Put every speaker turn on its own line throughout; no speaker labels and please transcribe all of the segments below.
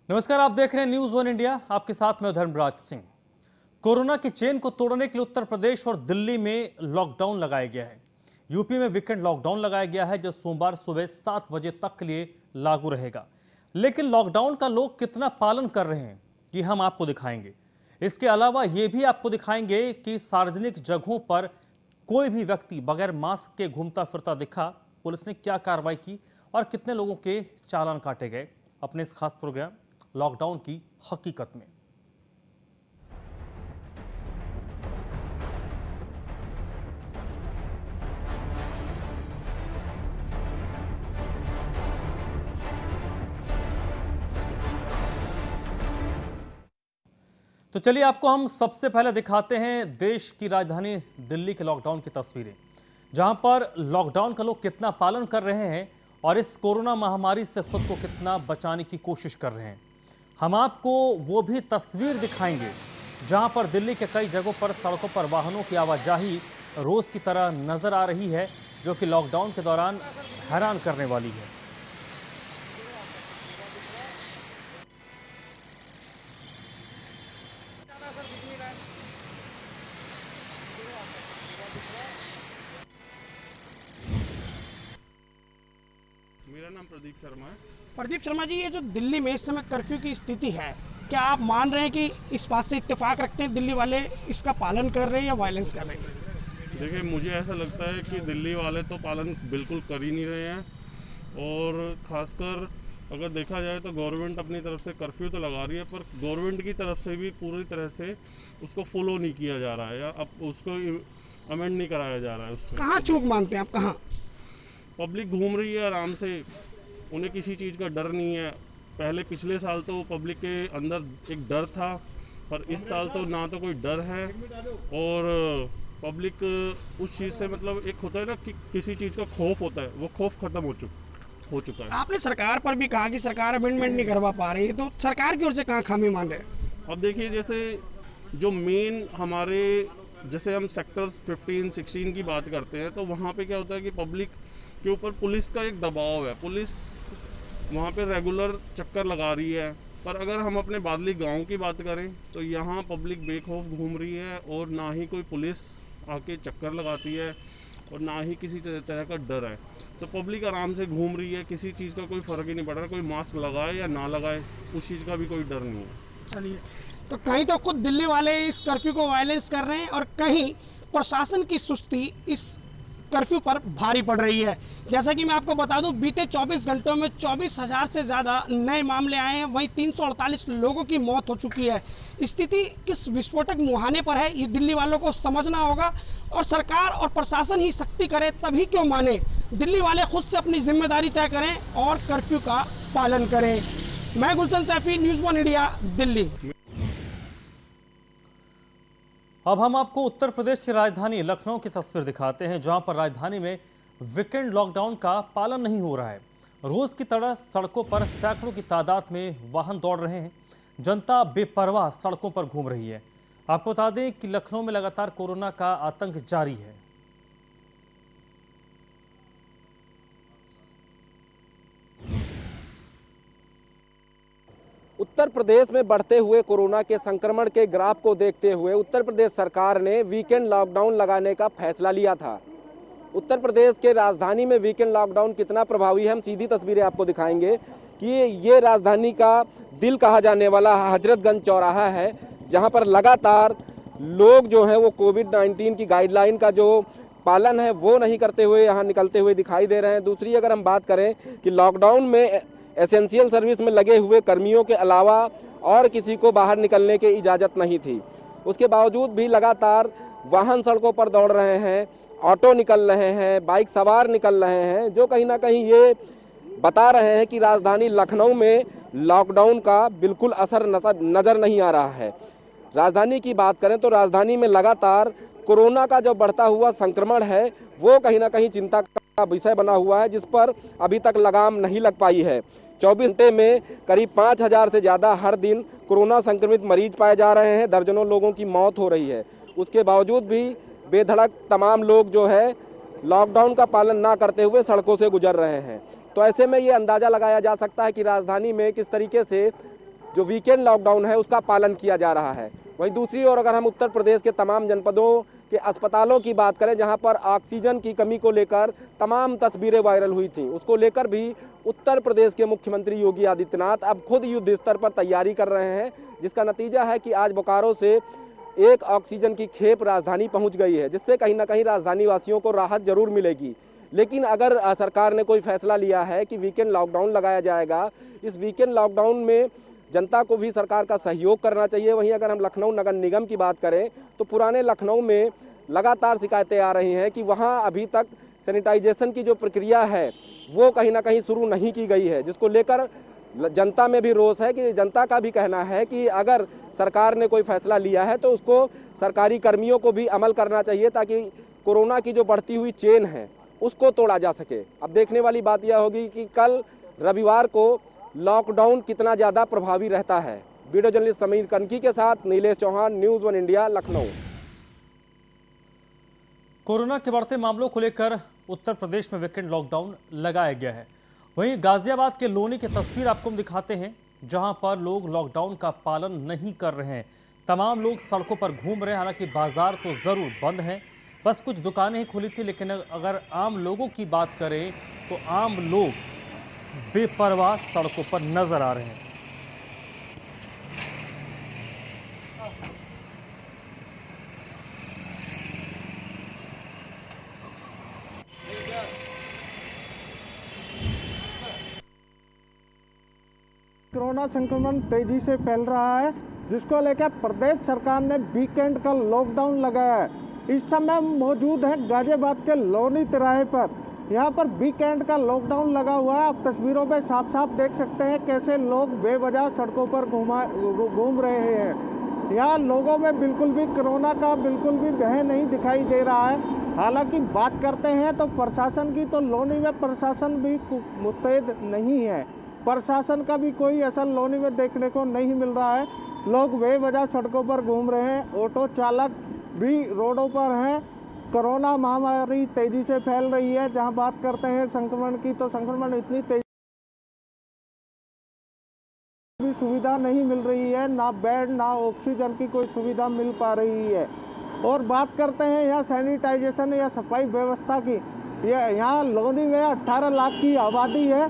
नमस्कार, आप देख रहे हैं न्यूज वन इंडिया। आपके साथ मैं धर्मराज सिंह। कोरोना की चेन को तोड़ने के लिए उत्तर प्रदेश और दिल्ली में लॉकडाउन लगाया गया है। यूपी में वीकेंड लॉकडाउन लगाया गया है, जो सोमवार सुबह 7 बजे तक के लिए लागू रहेगा। लेकिन लॉकडाउन का लोग कितना पालन कर रहे हैं, ये हम आपको दिखाएंगे। इसके अलावा ये भी आपको दिखाएंगे कि सार्वजनिक जगहों पर कोई भी व्यक्ति बगैर मास्क के घूमता फिरता दिखा, पुलिस ने क्या कार्रवाई की और कितने लोगों के चालान काटे गए। अपने इस खास प्रोग्राम लॉकडाउन की हकीकत में। तो चलिए आपको हम सबसे पहले दिखाते हैं देश की राजधानी दिल्ली के लॉकडाउन की तस्वीरें, जहां पर लॉकडाउन का लोग कितना पालन कर रहे हैं और इस कोरोना महामारी से खुद को कितना बचाने की कोशिश कर रहे हैं। हम आपको वो भी तस्वीर दिखाएंगे जहां पर दिल्ली के कई जगहों पर सड़कों पर वाहनों की आवाजाही रोज की तरह नजर आ रही है, जो कि लॉकडाउन के दौरान हैरान करने वाली है।
मेरा नाम प्रदीप शर्मा है।
प्रदीप शर्मा जी, ये जो दिल्ली में इस समय कर्फ्यू की स्थिति है, क्या आप मान रहे हैं कि इस बात से इत्तेफाक रखते हैं दिल्ली वाले इसका पालन कर रहे हैं या वायलेंस कर रहे हैं?
देखिए, मुझे ऐसा लगता है कि दिल्ली वाले तो पालन बिल्कुल कर ही नहीं रहे हैं, और ख़ासकर अगर देखा जाए तो गवर्नमेंट अपनी तरफ से कर्फ्यू तो लगा रही है, पर गवर्नमेंट की तरफ से भी पूरी तरह से उसको फॉलो नहीं किया जा रहा है या अब उसको अमेंड नहीं कराया जा रहा है। उसको
कहाँ चूक मानते हैं आप? कहाँ
पब्लिक घूम रही है आराम से, उन्हें किसी चीज़ का डर नहीं है। पहले पिछले साल तो पब्लिक के अंदर एक डर था, पर इस साल तो ना तो कोई डर है, और पब्लिक उस चीज़ से मतलब एक होता है ना कि किसी चीज़ का खौफ होता है, वो खौफ खत्म हो चुका है।
आपने सरकार पर भी कहा कि सरकार अमेंडमेंट नहीं करवा पा रही है, तो सरकार की ओर से कहाँ खामी मान रहे हैं?
अब देखिए, जैसे जो मेन हमारे, जैसे हम सेक्टर्स 15, 16 की बात करते हैं, तो वहाँ पे क्या होता है कि पब्लिक के ऊपर पुलिस का एक दबाव है। पुलिस वहाँ पे रेगुलर चक्कर लगा रही है, पर अगर हम अपने बादली गांव की बात करें तो यहाँ पब्लिक बेखौफ घूम रही है, और ना ही कोई पुलिस आके चक्कर लगाती है और ना ही किसी तरह का डर है। तो पब्लिक आराम से घूम रही है, किसी चीज़ का कोई फ़र्क ही नहीं पड़ रहा, कोई मास्क लगाए या ना लगाए, उस चीज़ का भी कोई डर नहीं है।
चलिए, तो कहीं तो खुद दिल्ली वाले इस कर्फ्यू को वायलेंस कर रहे हैं और कहीं प्रशासन की सुस्ती इस कर्फ्यू पर भारी पड़ रही है। जैसा कि मैं आपको बता दूं, बीते 24 घंटों में 24,000 से ज़्यादा नए मामले आए हैं, वहीं 348 लोगों की मौत हो चुकी है। स्थिति किस विस्फोटक मुहाने पर है, ये दिल्ली वालों को समझना होगा, और सरकार और प्रशासन ही सख्ती करे तभी क्यों माने। दिल्ली वाले खुद से अपनी जिम्मेदारी तय करें और कर्फ्यू का पालन करें। मैं Gulshan Saifi, news one India, Delhi.
अब हम आपको उत्तर प्रदेश की राजधानी लखनऊ की तस्वीर दिखाते हैं, जहां पर राजधानी में वीकेंड लॉकडाउन का पालन नहीं हो रहा है। रोज की तरह सड़कों पर सैकड़ों की तादाद में वाहन दौड़ रहे हैं। जनता बेपरवाह सड़कों पर घूम रही है। आपको बता दें कि लखनऊ में लगातार कोरोना का आतंक जारी है।
उत्तर प्रदेश में बढ़ते हुए कोरोना के संक्रमण के ग्राफ को देखते हुए उत्तर प्रदेश सरकार ने वीकेंड लॉकडाउन लगाने का फैसला लिया था। उत्तर प्रदेश के राजधानी में वीकेंड लॉकडाउन कितना प्रभावी है, हम सीधी तस्वीरें आपको दिखाएंगे कि ये राजधानी का दिल कहा जाने वाला हजरतगंज चौराहा है, जहां पर लगातार लोग जो हैं वो कोविड-19 की गाइडलाइन का जो पालन है वो नहीं करते हुए यहाँ निकलते हुए दिखाई दे रहे हैं। दूसरी अगर हम बात करें कि लॉकडाउन में एसेंशियल सर्विस में लगे हुए कर्मियों के अलावा और किसी को बाहर निकलने की इजाज़त नहीं थी, उसके बावजूद भी लगातार वाहन सड़कों पर दौड़ रहे हैं, ऑटो निकल रहे हैं, बाइक सवार निकल रहे हैं, जो कहीं ना कहीं ये बता रहे हैं कि राजधानी लखनऊ में लॉकडाउन का बिल्कुल असर नज़र नहीं आ रहा है। राजधानी की बात करें तो राजधानी में लगातार कोरोना का जो बढ़ता हुआ संक्रमण है वो कहीं ना कहीं चिंता का विषय बना हुआ है, जिस पर अभी तक लगाम नहीं लग पाई है। 24 घंटे में करीब 5,000 से ज़्यादा हर दिन कोरोना संक्रमित मरीज पाए जा रहे हैं, दर्जनों लोगों की मौत हो रही है। उसके बावजूद भी बेधड़क तमाम लोग जो है लॉकडाउन का पालन ना करते हुए सड़कों से गुजर रहे हैं। तो ऐसे में ये अंदाज़ा लगाया जा सकता है कि राजधानी में किस तरीके से जो वीकेंड लॉकडाउन है उसका पालन किया जा रहा है। वहीं दूसरी ओर अगर हम उत्तर प्रदेश के तमाम जनपदों के अस्पतालों की बात करें, जहां पर ऑक्सीजन की कमी को लेकर तमाम तस्वीरें वायरल हुई थी, उसको लेकर भी उत्तर प्रदेश के मुख्यमंत्री योगी आदित्यनाथ अब खुद युद्ध स्तर पर तैयारी कर रहे हैं, जिसका नतीजा है कि आज बोकारो से एक ऑक्सीजन की खेप राजधानी पहुंच गई है, जिससे कहीं ना कहीं राजधानी वासियों को राहत जरूर मिलेगी। लेकिन अगर सरकार ने कोई फैसला लिया है कि वीकेंड लॉकडाउन लगाया जाएगा, इस वीकेंड लॉकडाउन में जनता को भी सरकार का सहयोग करना चाहिए। वहीं अगर हम लखनऊ नगर निगम की बात करें तो पुराने लखनऊ में लगातार शिकायतें आ रही हैं कि वहां अभी तक सैनिटाइजेशन की जो प्रक्रिया है वो कहीं ना कहीं शुरू नहीं की गई है, जिसको लेकर जनता में भी रोष है कि जनता का भी कहना है कि अगर सरकार ने कोई फैसला लिया है तो उसको सरकारी कर्मियों को भी अमल करना चाहिए, ताकि कोरोना की जो बढ़ती हुई चेन है उसको तोड़ा जा सके। अब देखने वाली बात यह होगी कि कल रविवार को लॉकडाउन कितना ज़्यादा प्रभावी रहता है। वीडियो जर्नलिस्ट समीर कनकी के साथ Nilesh Chauhan, news 1 India, Lucknow.
Corona के बढ़ते मामलों को लेकर उत्तर प्रदेश में वीकेंड लॉकडाउन लगाया गया है। वहीं गाजियाबाद के लोनी की तस्वीर आपको हम दिखाते हैं, जहां पर लोग लॉकडाउन का पालन नहीं कर रहे हैं। तमाम लोग सड़कों पर घूम रहे हैं। हालांकि बाजार तो जरूर बंद हैं, बस कुछ दुकानें ही खुली थी। लेकिन अगर आम लोगों की बात करें तो आम लोग बेपरवाह सड़कों पर नजर आ रहे हैं।
कोरोना संक्रमण तेजी से फैल रहा है, जिसको लेकर प्रदेश सरकार ने वीकेंड का लॉकडाउन लगाया है। इस समय हम मौजूद हैं गाजियाबाद के लोनी तिराहे पर। यहाँ पर वीकेंड का लॉकडाउन लगा हुआ है। आप तस्वीरों पे साफ साफ देख सकते हैं कैसे लोग बेवजह सड़कों पर घूम रहे हैं। यहाँ लोगों में बिल्कुल भी कोरोना का बिल्कुल भी भय नहीं दिखाई दे रहा है। हालांकि बात करते हैं तो प्रशासन की, तो लोनी में प्रशासन भी मुस्तैद नहीं है। प्रशासन का भी कोई असर लोनी में देखने को नहीं मिल रहा है। लोग बेवजह सड़कों पर घूम रहे हैं, ऑटो चालक भी रोडों पर हैं। कोरोना महामारी तेजी से फैल रही है। जहां बात करते हैं संक्रमण की, तो संक्रमण इतनी तेजी भी सुविधा नहीं मिल रही है, ना बेड ना ऑक्सीजन की कोई सुविधा मिल पा रही है। और बात करते हैं यहाँ सैनिटाइजेशन या सफाई व्यवस्था की, यहाँ लोनी में 18 लाख की आबादी है।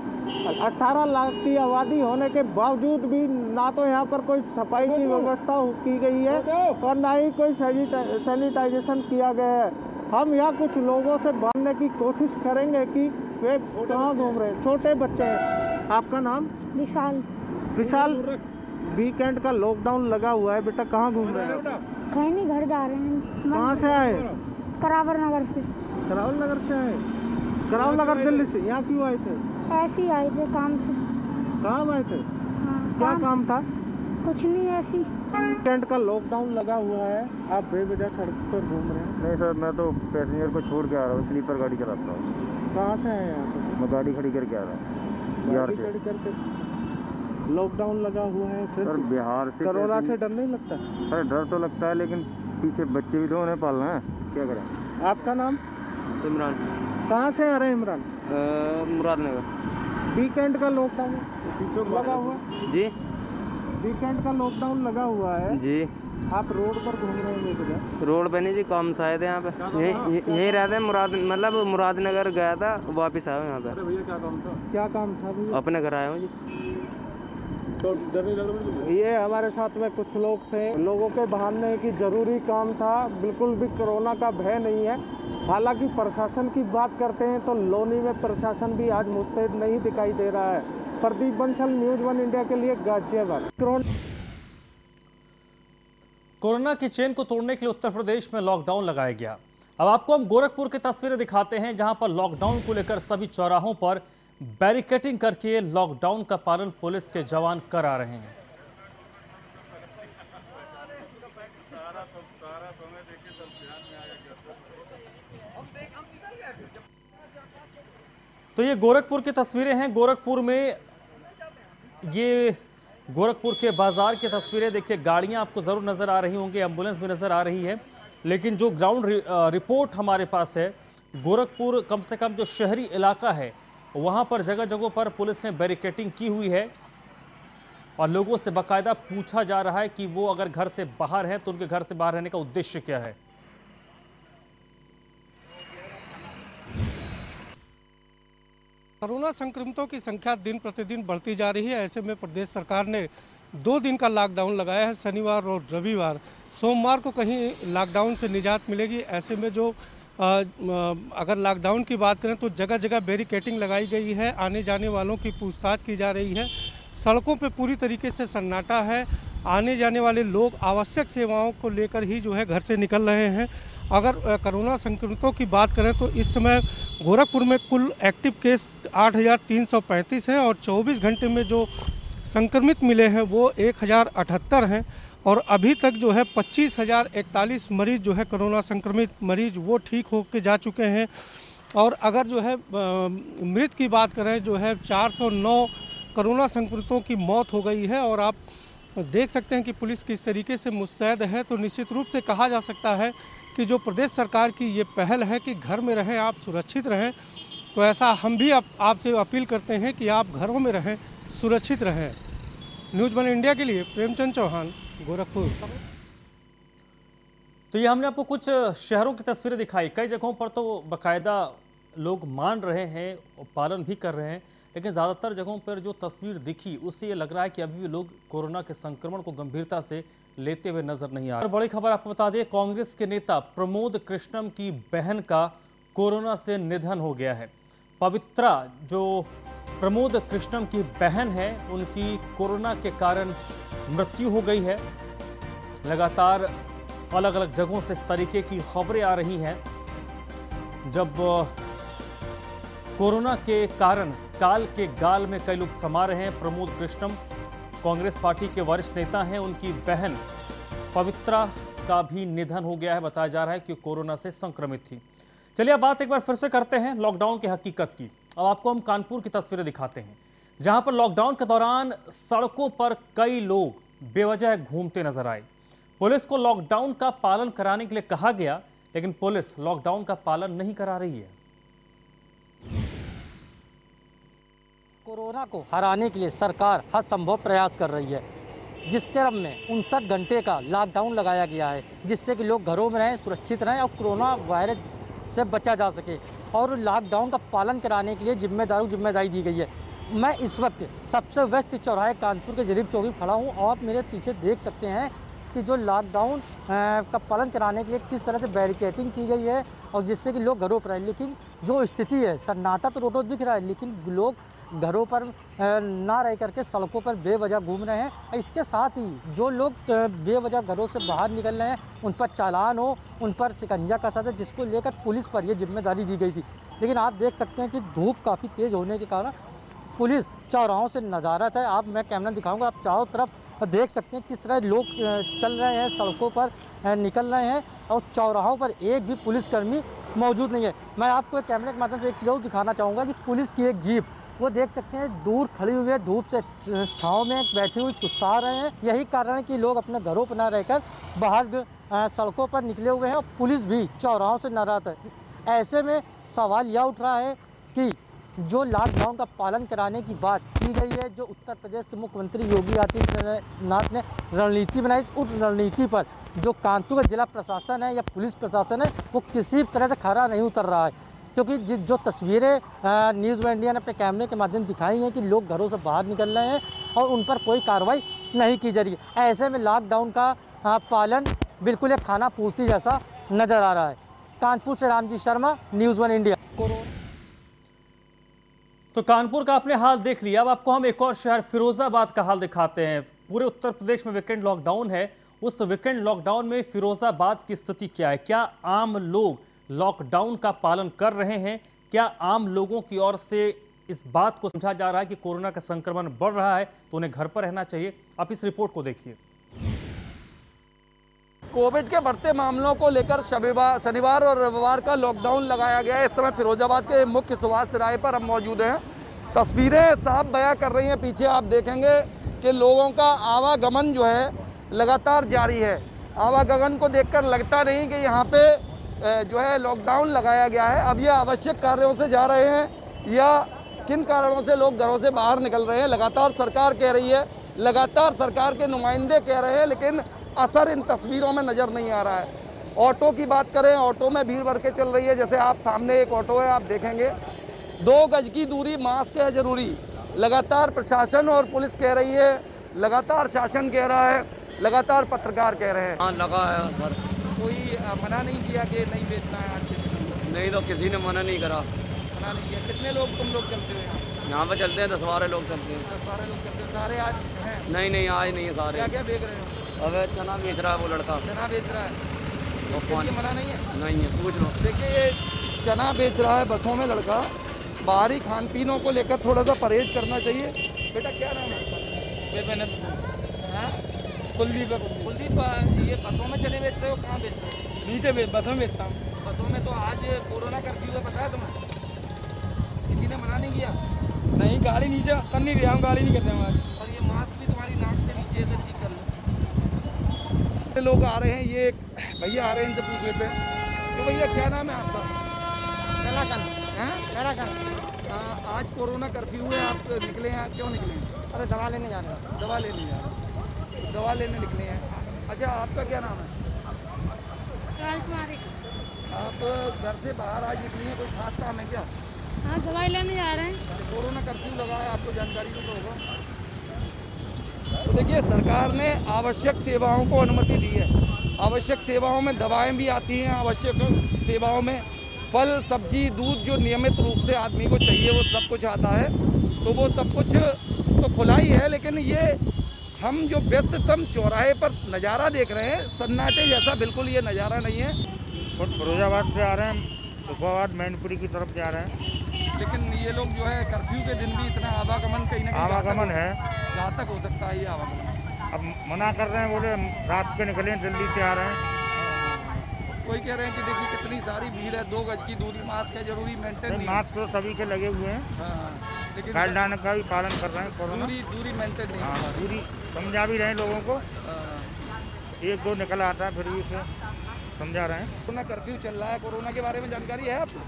18 लाख की आबादी होने के बावजूद भी ना तो यहाँ पर कोई सफाई की व्यवस्था की गई है और ना ही कोई सैनिटाइजेशन किया गया है। हम यहाँ कुछ लोगों से जानने की कोशिश करेंगे कि वे कहाँ घूम रहे हैं। छोटे बच्चे हैं। आपका नाम?
विशाल।
विशाल, वीकेंड का लॉकडाउन लगा हुआ है, बेटा कहाँ घूम रहे हैं?
कहीं नहीं, घर जा रहे हैं।
कहाँ से आए?
करावल नगर से।
करावल नगर से आए? करावल नगर दिल्ली से? यहाँ क्यों आए थे?
ऐसे ही आए थे काम से।
काम आए थे?
हाँ,
क्या काम था?
कुछ नहीं, ऐसी।
वीकेंड का लॉकडाउन लगा हुआ है, आप बेवजह सड़क पर घूम रहे हैं?
नहीं सर, मैं तो पैसेंजर को छोड़ के आ रहा हूँ, स्लीपर गाड़ी चलाता हूँ।
कहाँ से आए यहाँ पे?
मैं गाड़ी खड़ी करके आ रहा हूँ बिहार से।
करके लॉकडाउन लगा हुआ है फिर
सर बिहार से
कोरोना से डर नहीं लगता?
सर डर तो लगता है, लेकिन पीछे बच्चे भी तो उन्हें पालना है, क्या करें।
आपका नाम?
इमरान।
कहाँ से आ रहे हैं इमरान?
मुरादनगर।
वीकेंड का लॉकडाउन लगा हुआ?
जी
वीकेंड का लॉकडाउन लगा हुआ है
जी।
आप रोड पर घूम रहे हैं बेवजह?
रोड पे नहीं जी, काम से आए थे यहाँ पे। यहीं रहते हैं। मुरादनगर गया था, वापस आया हूँ यहाँ पे।
भैया क्या काम था? क्या काम था भैया?
अपने घर आया हूँ जी।
तो डर नहीं लग रहा? ये हमारे साथ में कुछ लोग थे, लोगों के बहाने की जरूरी काम था, बिल्कुल भी कोरोना का भय नहीं है। हालांकि प्रशासन की बात करते हैं तो लोनी में प्रशासन भी आज मुस्तैद नहीं दिखाई दे रहा है। प्रदीप बंसल, न्यूज़ 1 इंडिया के लिए गाजियाबाद।
कोरोना की चेन को तोड़ने के लिए उत्तर प्रदेश में लॉकडाउन लगाया गया। अब आपको हम गोरखपुर की तस्वीरें दिखाते हैं, जहां पर लॉकडाउन को लेकर सभी चौराहों पर बैरिकेडिंग करके लॉकडाउन का पालन पुलिस के जवान करा रहे हैं। तो ये गोरखपुर की तस्वीरें हैं। गोरखपुर में ये गोरखपुर के बाजार की तस्वीरें देखिए। गाड़ियां आपको जरूर नजर आ रही होंगी, एम्बुलेंस भी नजर आ रही है, लेकिन जो ग्राउंड रिपोर्ट हमारे पास है, गोरखपुर कम से कम जो शहरी इलाका है वहां पर जगह जगह पर पुलिस ने बैरिकेडिंग की हुई है और लोगों से बाकायदा पूछा जा रहा है कि वो अगर घर से बाहर हैं तो उनके घर से बाहर रहने का उद्देश्य क्या है।
कोरोना संक्रमितों की संख्या दिन प्रतिदिन बढ़ती जा रही है। ऐसे में प्रदेश सरकार ने 2 दिन का लॉकडाउन लगाया है, शनिवार और रविवार। सोमवार को कहीं लॉकडाउन से निजात मिलेगी। ऐसे में जो अगर लॉकडाउन की बात करें तो जगह जगह बैरिकेडिंग लगाई गई है, आने जाने वालों की पूछताछ की जा रही है। सड़कों पे पूरी तरीके से सन्नाटा है। आने जाने वाले लोग आवश्यक सेवाओं को लेकर ही जो है घर से निकल रहे हैं। अगर कोरोना संक्रमितों की बात करें तो इस समय गोरखपुर में कुल एक्टिव केस 8,335 हैं और 24 घंटे में जो संक्रमित मिले हैं वो 1,078 हैं और अभी तक जो है 25,041 मरीज जो है कोरोना संक्रमित मरीज वो ठीक होकर जा चुके हैं। और अगर जो है मृत की बात करें जो है 409 कोरोना संक्रमितों की मौत हो गई है। और आप देख सकते हैं कि पुलिस किस तरीके से मुस्तैद है। तो निश्चित रूप से कहा जा सकता है कि जो प्रदेश सरकार की ये पहल है कि घर में रहें, आप सुरक्षित रहें, तो ऐसा हम भी आपसे अपील करते हैं कि आप घरों में रहें, सुरक्षित रहें। न्यूज़ वन इंडिया के लिए प्रेमचंद चौहान, गोरखपुर।
तो ये हमने आपको कुछ शहरों की तस्वीरें दिखाई। कई जगहों पर तो बाकायदा लोग मान रहे हैं और पालन भी कर रहे हैं, लेकिन ज़्यादातर जगहों पर जो तस्वीर दिखी उससे ये लग रहा है कि अभी भी लोग कोरोना के संक्रमण को गंभीरता से लेते हुए नजर नहीं आ रहे। बड़ी खबर आपको बता दें, कांग्रेस के नेता प्रमोद कृष्णम की बहन का कोरोना से निधन हो गया है। पवित्रा जो प्रमोद कृष्णम की बहन है, उनकी कोरोना के कारण मृत्यु हो गई है। लगातार अलग अलग जगहों से इस तरीके की खबरें आ रही हैं। जब कोरोना के कारण काल के गाल में कई लोग समा रहे हैं। प्रमोद कृष्णम कांग्रेस पार्टी के वरिष्ठ नेता हैं। उनकी बहन पवित्रा का भी निधन हो गया है। बताया जा रहा है कि कोरोना से संक्रमित थी। चलिए अब बात एक बार फिर से करते हैं लॉकडाउन की हकीकत की। अब आपको हम कानपुर की तस्वीरें दिखाते हैं, जहां पर लॉकडाउन के दौरान सड़कों पर कई लोग बेवजह घूमते नजर आए। पुलिस को लॉकडाउन का पालन कराने के लिए कहा गया, लेकिन पुलिस लॉकडाउन का पालन नहीं करा रही है।
कोरोना को हराने के लिए सरकार हर संभव प्रयास कर रही है, जिस क्रम में 59 घंटे का लॉकडाउन लगाया गया है, जिससे कि लोग घरों में रहें, सुरक्षित रहें और कोरोना वायरस से बचा जा सके। और लॉकडाउन का पालन कराने के लिए जिम्मेदारी दी गई है। मैं इस वक्त सबसे व्यस्त चौराहे कानपुर के जरीब चौक खड़ा हूँ और आप मेरे पीछे देख सकते हैं कि जो लॉकडाउन का पालन कराने के लिए किस तरह से बैरिकेडिंग की गई है और जिससे कि लोग घरों पर रहें। लेकिन जो स्थिति है, सन्नाटा तो रोड दिख रहा है, लेकिन लोग घरों पर ना रह करके सड़कों पर बेवजह घूम रहे हैं। इसके साथ ही जो लोग बेवजह घरों से बाहर निकल रहे हैं उन पर चालान हो, उन पर शिकंजा कसा था, जिसको लेकर पुलिस पर यह जिम्मेदारी दी गई थी। लेकिन आप देख सकते हैं कि धूप काफ़ी तेज़ होने के कारण पुलिस चौराहों से नज़ारत है। आप मैं कैमरा दिखाऊंगा, आप चारों तरफ देख सकते हैं किस तरह लोग चल रहे हैं, सड़कों पर निकल रहे हैं और चौराहों पर एक भी पुलिसकर्मी मौजूद नहीं है। मैं आपको कैमरे के माध्यम से एक चीज़ दिखाना चाहूँगा कि पुलिस की एक जीप वो देख सकते हैं दूर खड़ी हुई है, धूप से छांव में बैठी हुई सुस्ता रहे हैं। यही कारण है कि लोग अपने घरों पर न रहकर बाहर सड़कों पर निकले हुए हैं और पुलिस भी चौराहों से नाराज है। ऐसे में सवाल यह उठ रहा है कि जो लॉकडाउन का पालन कराने की बात की गई है, जो उत्तर प्रदेश के मुख्यमंत्री योगी आदित्यनाथ ने रणनीति बनाई, उस रणनीति पर जो कानपुर का जिला प्रशासन है या पुलिस प्रशासन है वो किसी तरह से खरा नहीं उतर रहा है। क्योंकि जो तस्वीरें न्यूज़ वन इंडिया ने अपने कैमरे के माध्यम दिखाई हैं कि लोग घरों से बाहर निकल रहे हैं और उन पर कोई कार्रवाई नहीं की जा रही है। ऐसे में लॉकडाउन का पालन बिल्कुल एक खाना पूर्ति जैसा नज़र आ रहा है। कानपुर से Ramji Sharma, news one India.
तो कानपुर का आपने हाल देख लिया। अब आपको हम एक और शहर फिरोजाबाद का हाल दिखाते हैं। पूरे उत्तर प्रदेश में वीकेंड लॉकडाउन है। उस वीकेंड लॉकडाउन में फिरोजाबाद की स्थिति क्या है? क्या आम लोग लॉकडाउन का पालन कर रहे हैं? क्या आम लोगों की ओर से इस बात को समझा जा रहा है कि कोरोना का संक्रमण बढ़ रहा है तो उन्हें घर पर रहना चाहिए? आप इस रिपोर्ट को देखिए।
कोविड के बढ़ते मामलों को लेकर शनिवार और रविवार का लॉकडाउन लगाया गया है। इस समय फिरोजाबाद के मुख्य स्वास्थ्य राय पर हम मौजूद हैं। तस्वीरें साफ बयां कर रही हैं। पीछे आप देखेंगे कि लोगों का आवागमन जो है लगातार जारी है। आवागमन को देखकर लगता नहीं कि यहाँ पे जो है लॉकडाउन लगाया गया है। अब ये आवश्यक कार्यों से जा रहे हैं या किन कारणों से लोग घरों से बाहर निकल रहे हैं। लगातार सरकार कह रही है लगातार सरकार के नुमाइंदे कह रहे हैं, लेकिन असर इन तस्वीरों में नज़र नहीं आ रहा है। ऑटो की बात करें, ऑटो में भीड़ भर के चल रही है। जैसे आप सामने एक ऑटो है, आप देखेंगे 2 गज की दूरी, मास्क है जरूरी। लगातार प्रशासन और पुलिस कह रही है, लगातार शासन कह रहा है, लगातार पत्रकार कह रहे हैं।
हाँ लगा है सर।
कोई मना नहीं किया कि नहीं बेचना है आज के दिन?
नहीं तो किसी ने मना नहीं करा।
मना नहीं किया। कितने लोग तुम लोग चलते हो
यहाँ पे चलते हैं 10-12 लोग चलते हैं।
10-12 लोग चलते हैं। सारे आज हैं?
नहीं आज नहीं है सारे।
क्या क्या बेच रहे हो?
अब चना बेच रहा है वो लड़का।
चना बेच रहा है, उसके लिए मना नहीं है?
नहीं है, पूछ लो।
देखिए ये चना बेच रहा है बसों में लड़का। बाहरी खान पीनों को लेकर थोड़ा सा परहेज करना चाहिए। बेटा क्या नाम है? कुलदीप। कुलदीप, ये बसों में चने बेच रहे हो? कहाँ बेच रहे हो?
नीचे बसों में बेचता हूँ।
बसों में। तो आज कोरोना कर्फ्यू है, पता है तुम्हें? किसी ने मना नहीं किया?
नहीं, गाड़ी नीचे कर नहीं रहा हूँ, गाड़ी नहीं कर रहे हूँ आज।
और ये मास्क भी तुम्हारी नाक से नीचे से ठीक कर लो। लोग आ रहे हैं, ये भैया आ रहे हैं, इनसे पूछ लेते हैं। तो भैया क्या नाम है आपका? आज कोरोना कर्फ्यू है, आप निकले हैं, क्यों निकले हैं?
अरे दवा लेने जा रहे हैं।
दवा लेने जा रहे हैं, दवा लेने निकले हैं। अच्छा, आपका क्या नाम है? आप घर से बाहर आज निकली हैं, कोई खास काम है क्या?
हाँ, दवाई लेने जा रहे हैं।
कोरोना कर्फ्यू लगा है, आपको जानकारी भी तो होगा। तो देखिए, सरकार ने आवश्यक सेवाओं को अनुमति दी है। आवश्यक सेवाओं में दवाएं भी आती हैं, आवश्यक सेवाओं में फल सब्जी दूध जो नियमित रूप से आदमी को चाहिए वो सब कुछ आता है। तो वो सब कुछ तो खुला ही है, लेकिन ये हम जो व्यस्ततम चौराहे पर नज़ारा देख रहे हैं, सन्नाटे जैसा बिल्कुल ये नज़ारा नहीं है।
फिरोजाबाद से आ रहे हैं, सुखाबाद मैनपुरी की तरफ जा रहे हैं।
लेकिन ये लोग जो है कर्फ्यू के दिन भी इतना आवागमन कहीं ना कहीं
आवागमन है,
घातक हो सकता है ये आवागमन।
अब मना कर रहे हैं, बोले रात के निकले, दिल्ली से आ रहे हैं।
कोई कह रहे हैं कि देखिए कितनी सारी भीड़ है, 2 गज की दूरी, मास्क है जरूरी मेंटेन।
मास्क तो सभी के लगे हुए हैं,
लेकिन
गाइडलाइन का भी पालन कर रहे हैं। कोरोना
दूरी मेंटेन नहीं।
हाँ, दूरी समझा भी रहे हैं लोगों को। 1-2 निकल आता है, फिर भी उसे समझा रहे हैं।
कोरोना कर्फ्यू चल रहा है, कोरोना के बारे में जानकारी है आपको?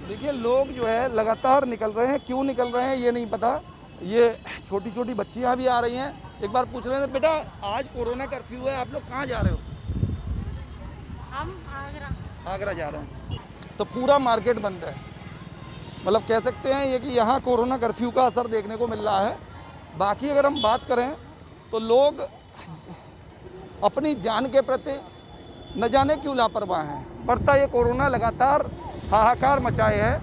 देखिए, लोग जो है लगातार निकल रहे हैं, क्यों निकल रहे हैं ये नहीं पता। ये छोटी छोटी बच्चियां भी आ रही हैं। एक बार पूछ रहे हैं, बेटा आज कोरोना कर्फ्यू है, आप लोग कहाँ जा रहे हो?
हम
आगरा जा रहे हैं। तो पूरा मार्केट बंद है, मतलब कह सकते हैं ये कि यहाँ कोरोना कर्फ्यू का असर देखने को मिल रहा है। बाकी अगर हम बात करें तो लोग अपनी जान के प्रति न जाने क्यों लापरवाह हैं। बढ़ता ये कोरोना लगातार हाहाकार मचाए है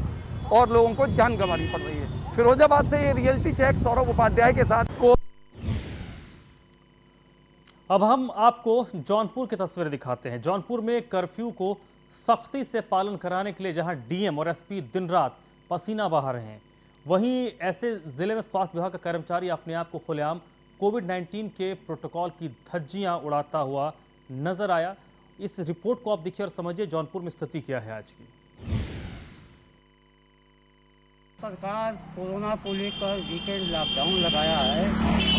और लोगों को जान गंवानी पड़ रही है। फिरोजाबाद से ये रियलिटी चेक सौरभ उपाध्याय के साथ को।
अब हम आपको जौनपुर की तस्वीरें दिखाते हैं। जौनपुर में कर्फ्यू को सख्ती से पालन कराने के लिए जहां डीएम और एसपी दिन रात पसीना बहा रहे हैं, वहीं ऐसे जिले में स्वास्थ्य विभाग का कर्मचारी अपने आप को खुलेआम कोविड-19 के प्रोटोकॉल की धज्जियां उड़ाता हुआ नजर आया। इस रिपोर्ट को आप देखिए और समझिए जौनपुर में स्थिति क्या है आज की।
सरकार कोरोना को लेकर वीकेंड लॉकडाउन लगाया है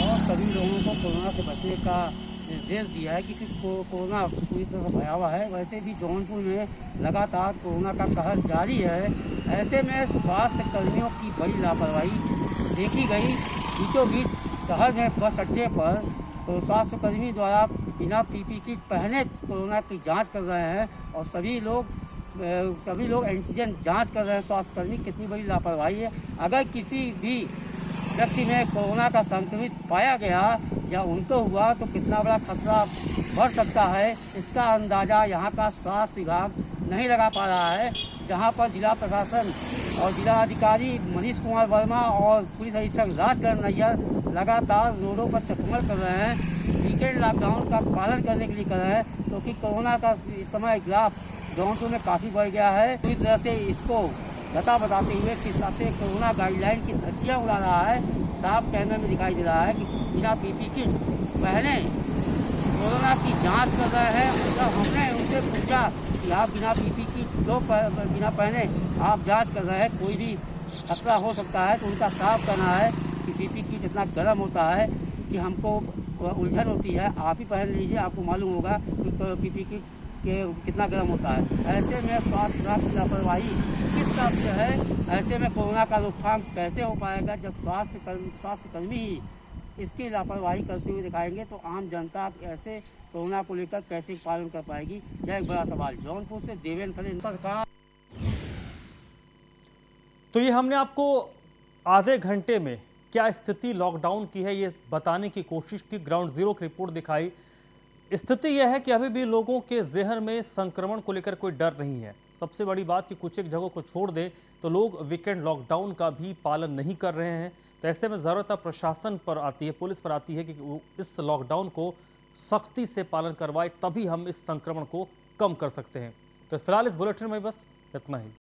और सभी लोगों को कोरोना से बचने का निर्देश दिया है, क्योंकि कोरोना पूरी तरह से भयावह है। वैसे भी जौनपुर में लगातार कोरोना का कहर जारी है। ऐसे में स्वास्थ्य कर्मियों की बड़ी लापरवाही देखी गई। बीचों बीच शहर में बस अड्डे पर तो स्वास्थ्य कर्मी द्वारा बिना पीपीई किट पहने कोरोना की जांच कर रहे हैं और सभी लोग एंटीजन जांच कर रहे हैं। स्वास्थ्यकर्मी कितनी बड़ी लापरवाही है। अगर किसी भी व्यक्ति में कोरोना का संक्रमित पाया गया या उनको हुआ तो कितना बड़ा खतरा बढ़ सकता है, इसका अंदाज़ा यहाँ का स्वास्थ्य विभाग नहीं लगा पा रहा है। जहाँ पर जिला प्रशासन और जिला अधिकारी मनीष कुमार वर्मा और पुलिस अधीक्षक राजकरण नैयर लगातार रोडों पर चकमक कर रहे हैं, वीकेंड लॉकडाउन का पालन करने के लिए कर रहे हैं, क्योंकि कोरोना का इस समय ग्राफ जौनपुर में काफ़ी बढ़ गया है। पूरी तरह से इसको बता बताते हुए कि सबसे कोरोना गाइडलाइन की धज्जियां उड़ा रहा है। साफ कहने में दिखाई दे रहा है कि बिना पीपीई किट पहले कोरोना की जांच कर रहे हैं। जब हमने उनसे पूछा कि आप बिना पीपीई किट बिना पहने आप जांच कर रहे हैं, कोई भी खतरा हो सकता है, तो उनका साफ कहना है कि पीपीई किट इतना गर्म होता है कि हमको उलझन होती है। आप ही पहन लीजिए, आपको मालूम होगा कि पीपीई किट कितना गर्म होता है। ऐसे में स्वास्थ्य विभाग की लापरवाही किस तरह से है। ऐसे में कोरोना का रोकथाम कैसे हो पाएगा जब स्वास्थ्य कर्मी ही इसकी लापरवाही करते हुए दिखाएंगे तो आम जनता ऐसे कोरोना को लेकर कैसे पालन कर पाएगी, यह एक बड़ा सवाल। जौनपुर से देवेंद्र खरे, सरकार।
तो ये हमने आपको आधे घंटे में क्या स्थिति लॉकडाउन की है ये बताने की कोशिश की, ग्राउंड जीरो की रिपोर्ट दिखाई। स्थिति यह है कि अभी भी लोगों के जहन में संक्रमण को लेकर कोई डर नहीं है। सबसे बड़ी बात कि कुछ एक जगहों को छोड़ दे तो लोग वीकेंड लॉकडाउन का भी पालन नहीं कर रहे हैं। तो ऐसे में ज़रूरत अब प्रशासन पर आती है, पुलिस पर आती है कि वो इस लॉकडाउन को सख्ती से पालन करवाए, तभी हम इस संक्रमण को कम कर सकते हैं। तो फिलहाल इस बुलेटिन में बस इतना ही।